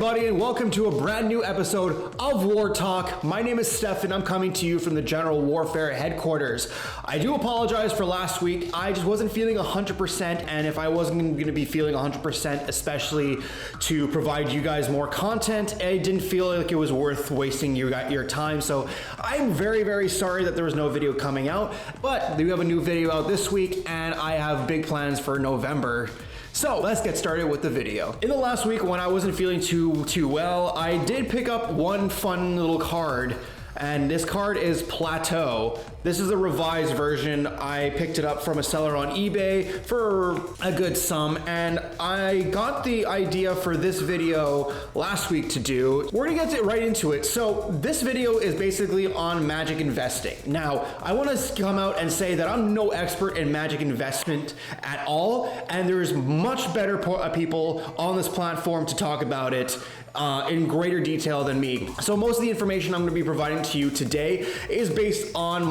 everybody, and welcome to a brand new episode of Wartalk. My name is Steph, and I'm coming to you from the General Warfare headquarters. I do apologize for last week. I just wasn't feeling 100%, and if I wasn't going to be feeling 100%, especially to provide you guys more content, I didn't feel like it was worth wasting your time. So I'm very, very sorry that there was no video coming out, but we have a new video out this week, and I have big plans for November. So let's get started with the video. In the last week when I wasn't feeling too well, I did pick up one fun little card, and this card is Plateau. This is a revised version. I picked it up from a seller on eBay for a good sum, and I got the idea for this video last week to do. We're gonna get right into it. So this video is basically on Magic investing. Now, I wanna come out and say that I'm no expert in Magic investment at all, and there's much better people on this platform to talk about it in greater detail than me. So most of the information I'm going to be providing to you today is based on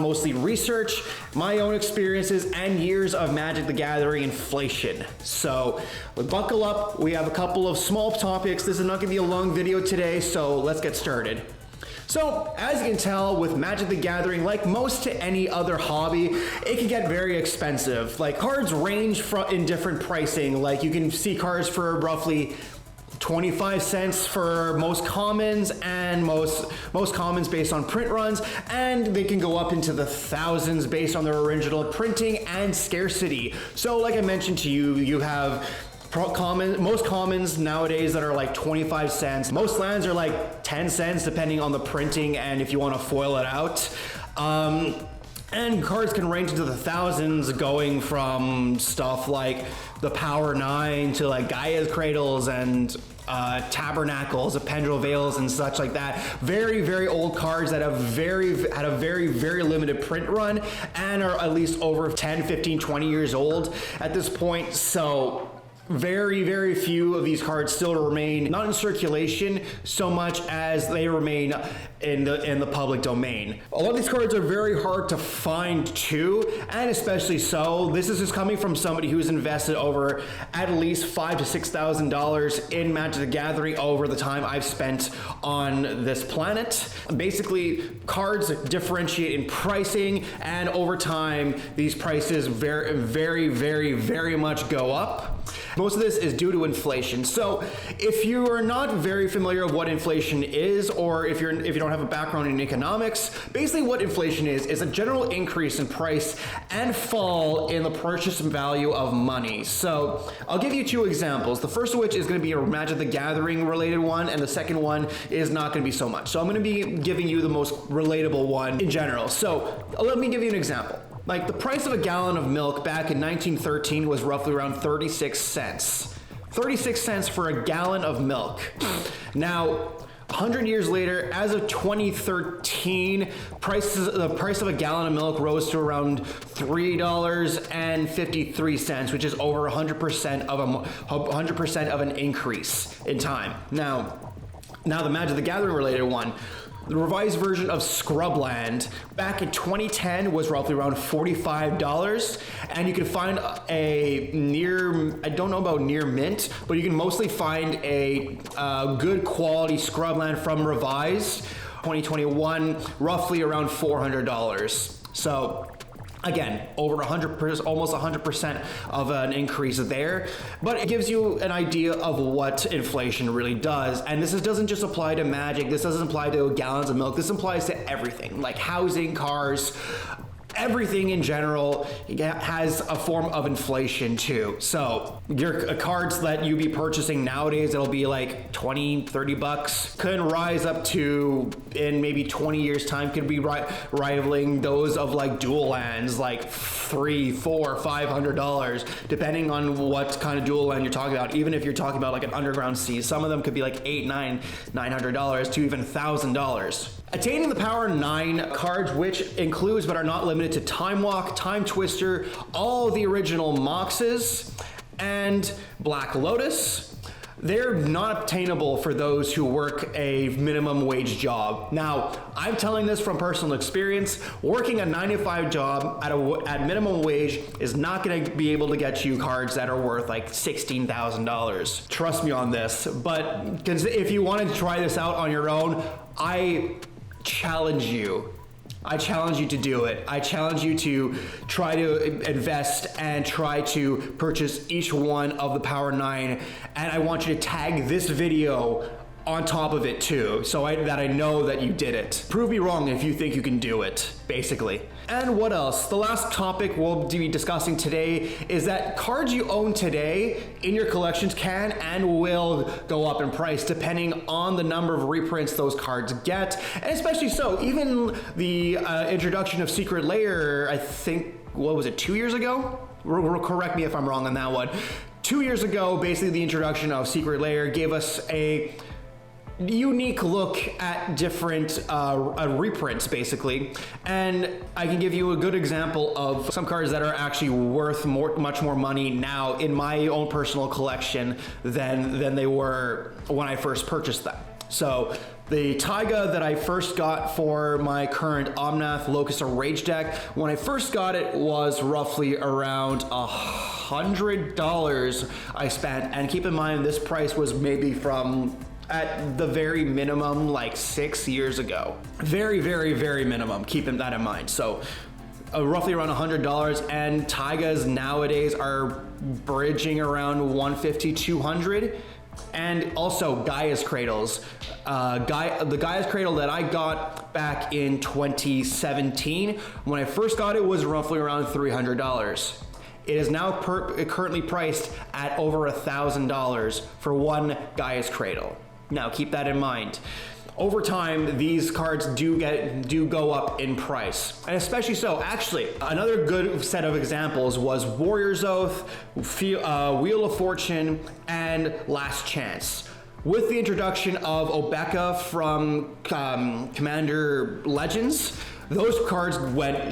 mostly research, my own experiences, and years of Magic the Gathering inflation. So buckle up. We have a couple of small topics. This is not going to be a long video today, so let's get started. So, as you can tell, with Magic the Gathering, like most to any other hobby, it can get very expensive. Like, cards range in different pricing. Like, you can see cards for roughly 25 cents for most commons, and most commons based on print runs, and they can go up into the thousands based on their original printing and scarcity. So like I mentioned to you, you have most commons nowadays that are like 25 cents. Most lands are like 10 cents depending on the printing and if you want to foil it out. And cards can range into the thousands, going from stuff like the Power 9 to like Gaia's Cradles and Tabernacles, Pendril Veils, and such like that. Very, very old cards that have had a very, very limited print run and are at least over 10, 15, 20 years old at this point. So very, very few of these cards still remain not in circulation so much as they remain in the public domain. A lot of these cards are very hard to find too, and especially so. This is just coming from somebody who's invested over at least $5,000 to $6,000 in Magic the Gathering over the time I've spent on this planet. Basically, cards differentiate in pricing, and over time, these prices very, very, very, very much go up. Most of this is due to inflation. So if you are not very familiar with what inflation is, or if you don't have a background in economics, basically what inflation is a general increase in price and fall in the purchase value of money. So I'll give you two examples. The first of which is going to be a Magic the Gathering related one, and the second one is not going to be so much. So I'm going to be giving you the most relatable one in general. So let me give you an example. Like, the price of a gallon of milk back in 1913 was roughly around 36 cents. 36 cents for a gallon of milk. Now, 100 years later, as of 2013, the price of a gallon of milk rose to around $3.53, which is over 100% of an increase in time. Now the Magic the Gathering related one. The revised version of Scrubland back in 2010 was roughly around $45, and you can find I don't know about near mint, but you can mostly find a good quality Scrubland from revised 2021, roughly around $400. So again, over 100%, almost 100% of an increase there, but it gives you an idea of what inflation really does. And this doesn't just apply to Magic. This doesn't apply to gallons of milk. This applies to everything, like housing, cars, everything in general has a form of inflation too. So your cards that you be purchasing nowadays, it'll be like 20, 30 bucks, could rise up to, in maybe 20 years time, could be rivaling those of like dual lands, like $300, $400, $500, depending on what kind of dual land you're talking about. Even if you're talking about like an underground sea, some of them could be like $900 to even $1,000. Attaining the Power 9 cards, which includes but are not limited to Time Walk, Time Twister, all the original Moxes, and Black Lotus. they're not obtainable for those who work a minimum wage job. Now, I'm telling this from personal experience. Working a 9-to-5 job at minimum wage is not going to be able to get you cards that are worth like $16,000. Trust me on this. But if you want to try this out on your own, I challenge you. I challenge you to do it. I challenge you to try to invest and try to purchase each one of the Power 9. And I want you to tag this video on top of it too, so that I know that you did it. Prove me wrong if you think you can do it, basically. And what else? The last topic we'll be discussing today is that cards you own today in your collections can and will go up in price depending on the number of reprints those cards get. And especially so, even the introduction of Secret Lair, I think, what was it, 2 years ago? Correct me if I'm wrong on that one. 2 years ago, basically the introduction of Secret Lair gave us a unique look at different reprints, basically. And I can give you a good example of some cards that are actually worth much more money now in my own personal collection than they were when I first purchased them. So the Taiga that I first got for my current Omnath Locust of Rage deck, when I first got it, was roughly around $100 I spent. And keep in mind, this price was maybe from, at the very minimum, like 6 years ago. Very, very, very minimum, keeping that in mind. So roughly around $100, and Taigas nowadays are bridging around $150, $200. And also Gaia's Cradles. The Gaia's Cradle that I got back in 2017, when I first got it, was roughly around $300. It is now currently priced at over $1,000 for one Gaia's Cradle. Now keep that in mind. Over time, these cards do go up in price, and especially so. Actually, another good set of examples was Warrior's Oath, Wheel of Fortune, and Last Chance. With the introduction of Obeka from Commander Legends, those cards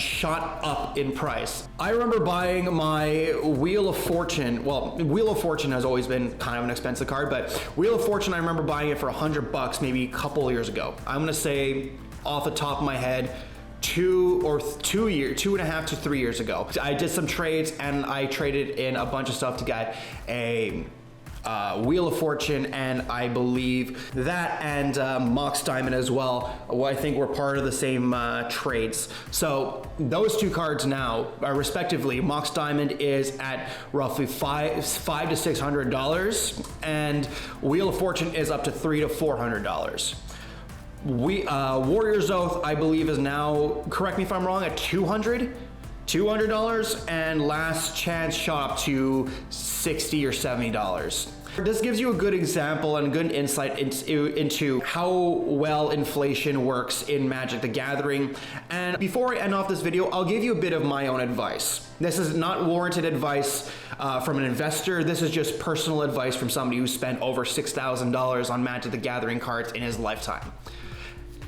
shot up in price. I remember buying my Wheel of Fortune. Well, Wheel of Fortune has always been kind of an expensive card, but Wheel of Fortune, I remember buying it for $100 maybe a couple years ago. I'm gonna say off the top of my head, 2.5 to 3 years ago. I did some trades and I traded in a bunch of stuff to get a Wheel of Fortune, and I believe that and Mox Diamond as well, I think were part of the same trades. So those two cards now, respectively, Mox Diamond is at roughly $500 to $600, and Wheel of Fortune is up to $300 to $400. Warrior's Oath, I believe, is now, correct me if I'm wrong, at $200, and Last Chance shot up to $60 or $70. This gives you a good example and good insight into how well inflation works in Magic the Gathering. And before I end off this video, I'll give you a bit of my own advice. This is not warranted advice from an investor. This is just personal advice from somebody who spent over $6,000 on Magic the Gathering cards in his lifetime.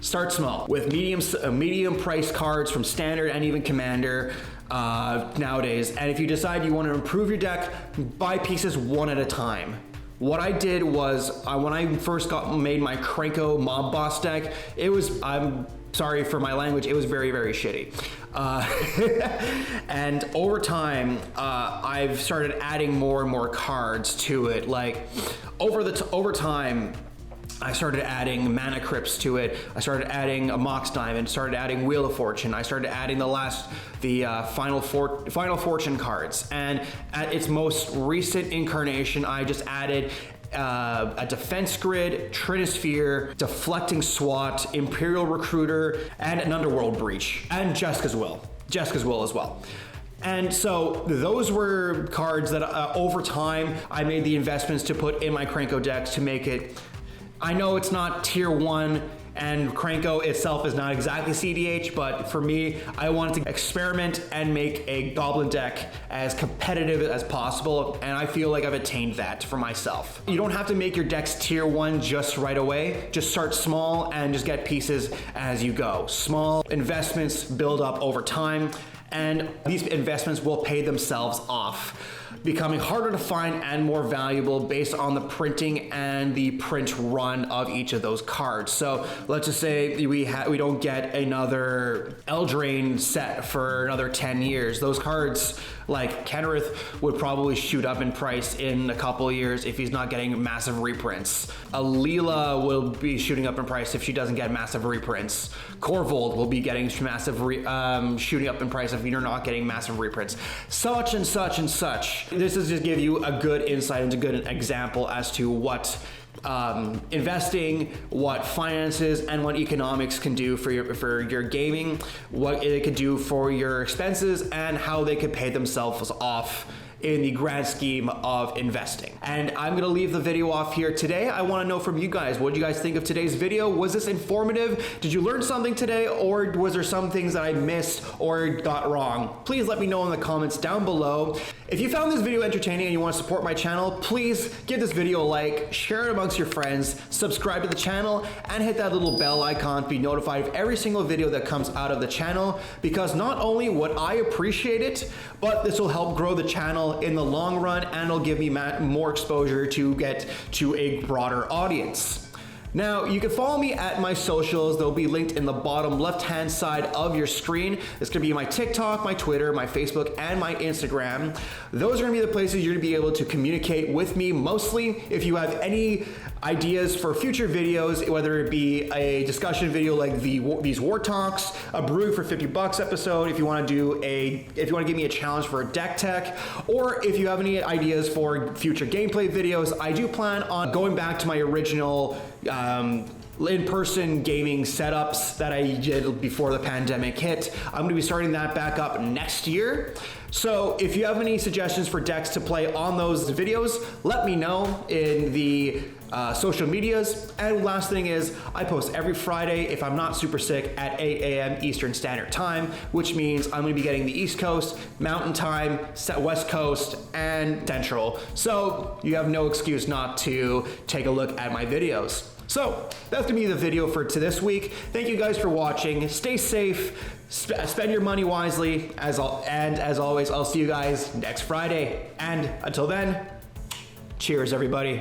Start small with medium price cards from Standard and even Commander nowadays. And if you decide you want to improve your deck, buy pieces one at a time. What I did was, when I first made my Krenko Mob Boss deck, I'm sorry for my language, it was very, very shitty. And over time, I've started adding more and more cards to it. Like over time, I started adding Mana Crypts to it. I started adding a Mox Diamond, started adding Wheel of Fortune. I started adding the Final Fortune cards. And at its most recent incarnation, I just added a Defense Grid, Trinisphere, Deflecting SWAT, Imperial Recruiter, and an Underworld Breach, and Jessica's Will as well. And so those were cards that over time I made the investments to put in my Krenko decks to make it. I know it's not tier 1 and Krenko itself is not exactly CDH, but for me, I wanted to experiment and make a Goblin deck as competitive as possible, and I feel like I've attained that for myself. You don't have to make your decks tier 1 just right away. Just start small and just get pieces as you go. Small investments build up over time. and these investments will pay themselves off, becoming harder to find and more valuable based on the printing and the print run of each of those cards. So let's just say we don't get another Eldraine set for another 10 years. Those cards, like Kenrith, would probably shoot up in price in a couple of years if he's not getting massive reprints. Alila will be shooting up in price if she doesn't get massive reprints. Corvold will be getting massive shooting up in price if you're not getting massive reprints. Such and such and such. This is just give you a good insight into a good example as to what investing, what finances and what economics can do for your gaming, what it could do for your expenses, and how they could pay themselves off in the grand scheme of investing. And I'm gonna leave the video off here today. I wanna know from you guys, what do you guys think of today's video? Was this informative? Did you learn something today, or was there some things that I missed or got wrong? Please let me know in the comments down below. If you found this video entertaining and you want to support my channel, please give this video a like, share it amongst your friends, subscribe to the channel, and hit that little bell icon to be notified of every single video that comes out of the channel, because not only would I appreciate it, but this will help grow the channel in the long run, and it'll give me more exposure to get to a broader audience. Now, you can follow me at my socials. They'll be linked in the bottom left-hand side of your screen. It's gonna be my TikTok, my Twitter, my Facebook, and my Instagram. Those are gonna be the places you're gonna be able to communicate with me mostly. If you have any ideas for future videos, whether it be a discussion video like these War Talks, a Brewing for 50 bucks episode, if you wanna give me a challenge for a deck tech, or if you have any ideas for future gameplay videos, I do plan on going back to my original in-person gaming setups that I did before the pandemic hit. I'm going to be starting that back up next year. So if you have any suggestions for decks to play on those videos, let me know in the social medias. And last thing is, I post every Friday, if I'm not super sick, at 8 a.m. Eastern Standard Time, which means I'm going to be getting the East Coast, Mountain Time, West Coast, and Central. So you have no excuse not to take a look at my videos. So that's gonna be the video for this week. Thank you guys for watching. Stay safe, spend your money wisely, as always, I'll see you guys next Friday. And until then, cheers everybody.